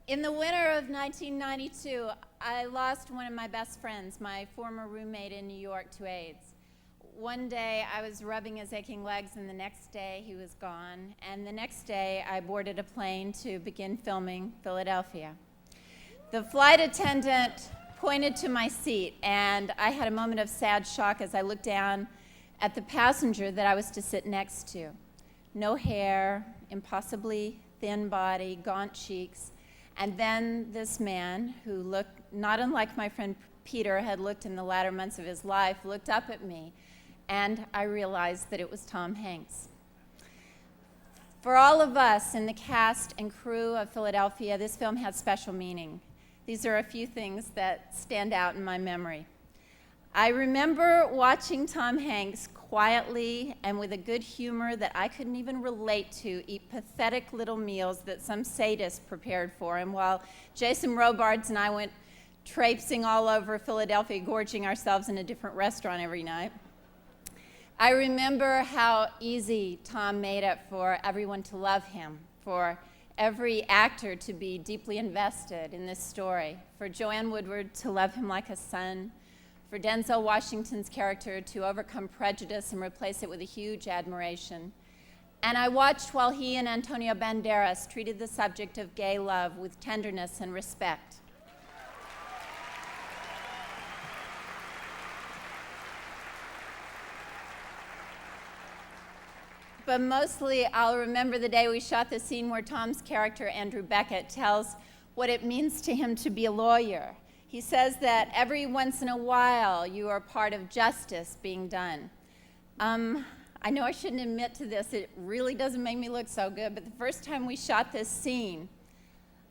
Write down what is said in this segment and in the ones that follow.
In the winter of 1992, I lost one of my best friends, my former roommate in New York, to AIDS. One day I was rubbing his aching legs, and the next day he was gone. And the next day I boarded a plane to begin filming Philadelphia. The flight attendant pointed to my seat, and I had a moment of sad shock as I looked down at the passenger that I was to sit next to. No hair, impossibly thin body, gaunt cheeks. And then this man, who looked not unlike my friend Peter had looked in the latter months of his life, looked up at me, and I realized that it was Tom Hanks. For all of us in the cast and crew of Philadelphia, this film had special meaning. These are a few things that stand out in my memory. I remember watching Tom Hanks quietly and with a good humor that I couldn't even relate to eat pathetic little meals that some sadist prepared for him, while Jason Robards and I went traipsing all over Philadelphia, gorging ourselves in a different restaurant every night. I remember how easy Tom made it for everyone to love him, for every actor to be deeply invested in this story, for Joanne Woodward to love him like a son, for Denzel Washington's character to overcome prejudice and replace it with a huge admiration. And I watched while he and Antonio Banderas treated the subject of gay love with tenderness and respect. But mostly I'll remember the day we shot the scene where Tom's character, Andrew Beckett, tells what it means to him to be a lawyer. He says that every once in a while you are part of justice being done. I know I shouldn't admit to this, it really doesn't make me look so good, but the first time we shot this scene,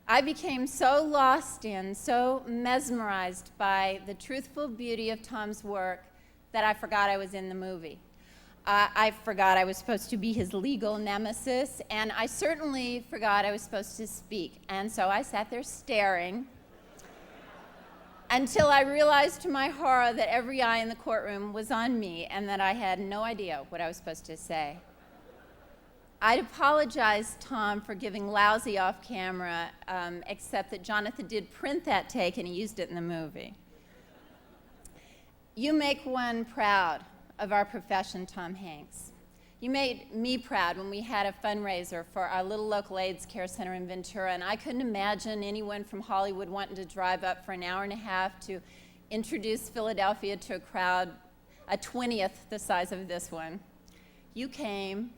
I became so lost in, so mesmerized by the truthful beauty of Tom's work that I forgot I was in the movie. I forgot I was supposed to be his legal nemesis, and I certainly forgot I was supposed to speak. And so I sat there staring until I realized to my horror that every eye in the courtroom was on me and that I had no idea what I was supposed to say. I'd apologize, Tom, for giving lousy off camera, except that Jonathan did print that take and he used it in the movie. You make one proud of our profession, Tom Hanks. You made me proud when we had a fundraiser for our little local AIDS care center in Ventura, and I couldn't imagine anyone from Hollywood wanting to drive up for an hour and a half to introduce Philadelphia to a crowd a 20th the size of this one. You came,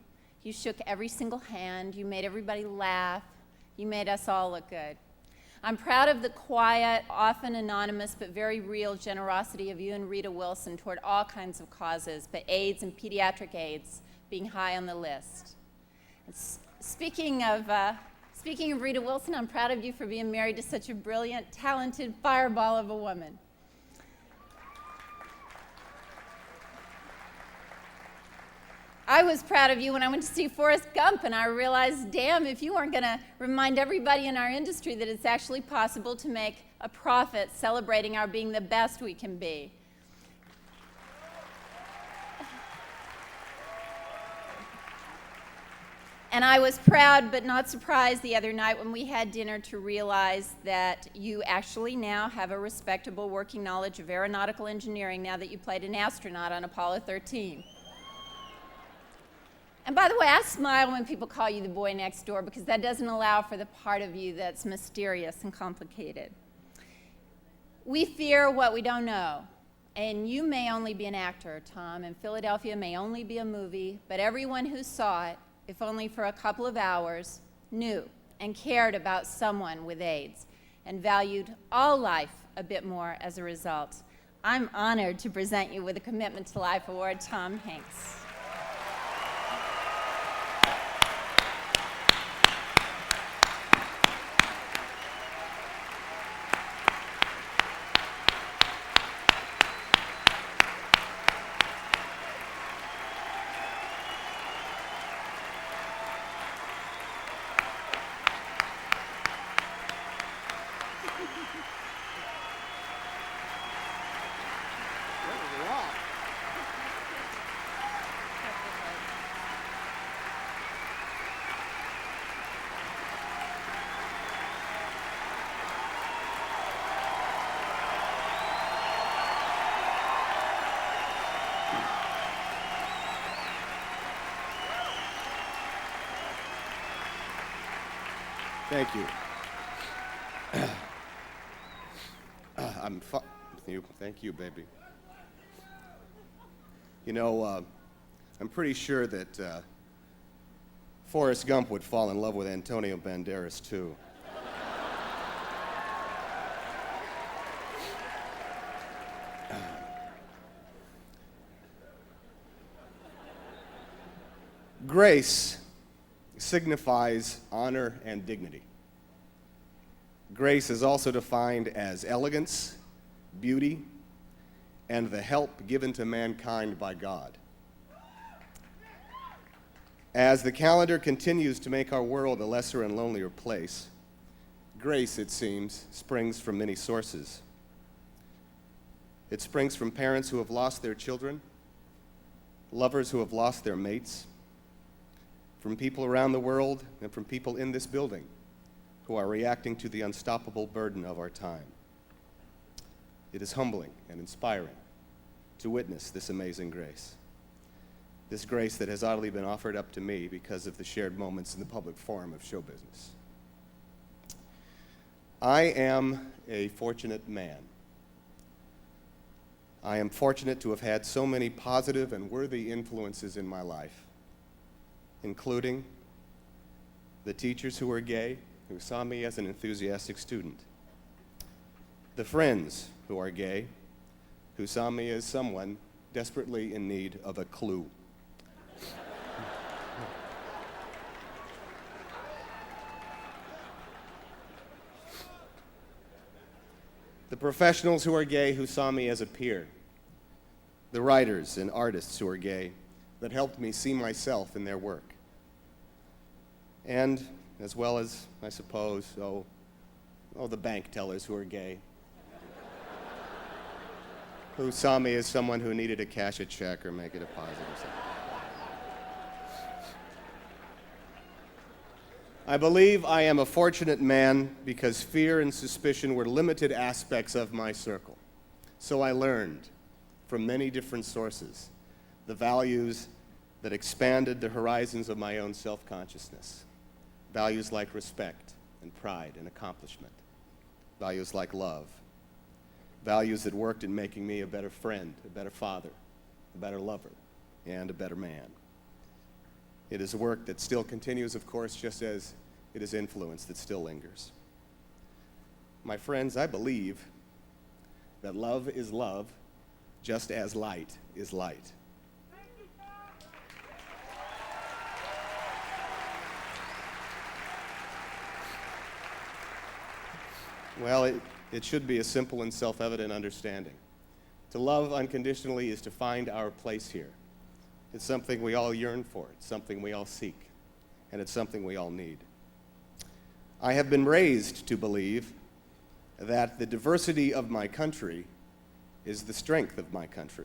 you shook every single hand, you made everybody laugh, you made us all look good. I'm proud of the quiet, often anonymous, but very real generosity of you and Rita Wilson toward all kinds of causes, but AIDS and pediatric AIDS being high on the list. Speaking of Rita Wilson, I'm proud of you for being married to such a brilliant, talented fireball of a woman. I was proud of you when I went to see Forrest Gump, and I realized, damn, if you weren't going to remind everybody in our industry that it's actually possible to make a profit celebrating our being the best we can be. And I was proud but not surprised the other night when we had dinner to realize that you actually now have a respectable working knowledge of aeronautical engineering now that you played an astronaut on Apollo 13. And by the way, I smile when people call you the boy next door because that doesn't allow for the part of you that's mysterious and complicated. We fear what we don't know. And you may only be an actor, Tom, and Philadelphia may only be a movie, but everyone who saw it, if only for a couple of hours, knew and cared about someone with AIDS and valued all life a bit more as a result. I'm honored to present you with the Commitment to Life Award, Tom Hanks. Thank you. Thank you, baby. You know, I'm pretty sure that Forrest Gump would fall in love with Antonio Banderas, too. Grace signifies honor and dignity. Grace is also defined as elegance, beauty, and the help given to mankind by God. As the calendar continues to make our world a lesser and lonelier place, grace, it seems, springs from many sources. It springs from parents who have lost their children, lovers who have lost their mates, from people around the world, and from people in this building who are reacting to the unstoppable burden of our time. It is humbling and inspiring to witness this amazing grace. This grace that has oddly been offered up to me because of the shared moments in the public forum of show business. I am a fortunate man. I am fortunate to have had so many positive and worthy influences in my life, including the teachers who were gay, who saw me as an enthusiastic student, the friends who are gay, who saw me as someone desperately in need of a clue, the professionals who are gay who saw me as a peer, the writers and artists who are gay that helped me see myself in their work, and as well as, I suppose, the bank tellers who are gay, who saw me as someone who needed to cash a check or make a deposit or something. I believe I am a fortunate man because fear and suspicion were limited aspects of my circle. So I learned from many different sources the values that expanded the horizons of my own self-consciousness. Values like respect and pride and accomplishment. Values like love. Values that worked in making me a better friend, a better father, a better lover, and a better man. It is a work that still continues, of course, just as it is influence that still lingers. My friends, I believe that love is love, just as light is light. Well, it should be a simple and self-evident understanding. To love unconditionally is to find our place here. It's something we all yearn for. It's something we all seek. And it's something we all need. I have been raised to believe that the diversity of my country is the strength of my country.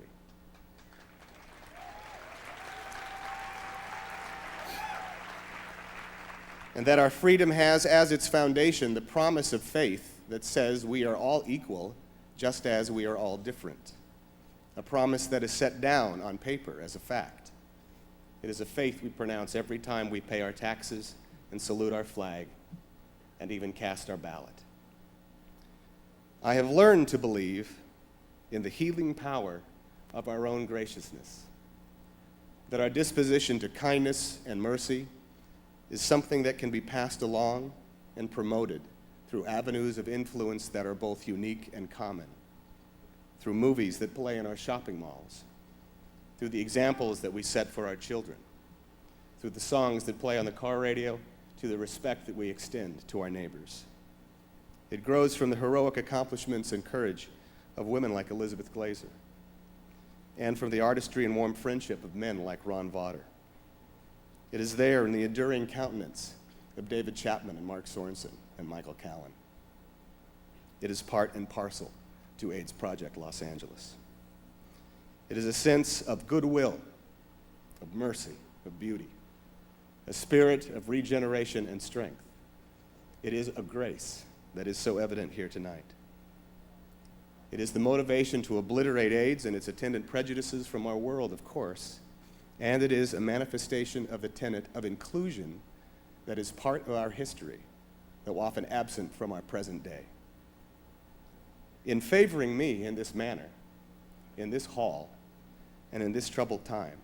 And that our freedom has as its foundation the promise of faith that says we are all equal just as we are all different. A promise that is set down on paper as a fact. It is a faith we pronounce every time we pay our taxes and salute our flag and even cast our ballot. I have learned to believe in the healing power of our own graciousness, that our disposition to kindness and mercy is something that can be passed along and promoted through avenues of influence that are both unique and common, through movies that play in our shopping malls, through the examples that we set for our children, through the songs that play on the car radio, to the respect that we extend to our neighbors. It grows from the heroic accomplishments and courage of women like Elizabeth Glaser, and from the artistry and warm friendship of men like Ron Vaughter. It is there in the enduring countenance of David Chapman and Mark Sorensen and Michael Cowan. It is part and parcel to AIDS Project Los Angeles. It is a sense of goodwill, of mercy, of beauty, a spirit of regeneration and strength. It is a grace that is so evident here tonight. It is the motivation to obliterate AIDS and its attendant prejudices from our world, of course, and it is a manifestation of the tenet of inclusion that is part of our history though often absent from our present day. In favoring me in this manner, in this hall, and in this troubled time,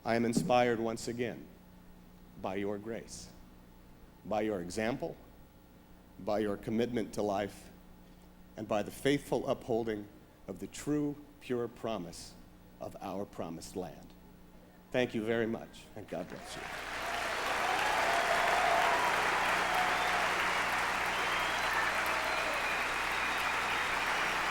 I am inspired once again by your grace, by your example, by your commitment to life, and by the faithful upholding of the true, pure promise of our promised land. Thank you very much, and God bless you.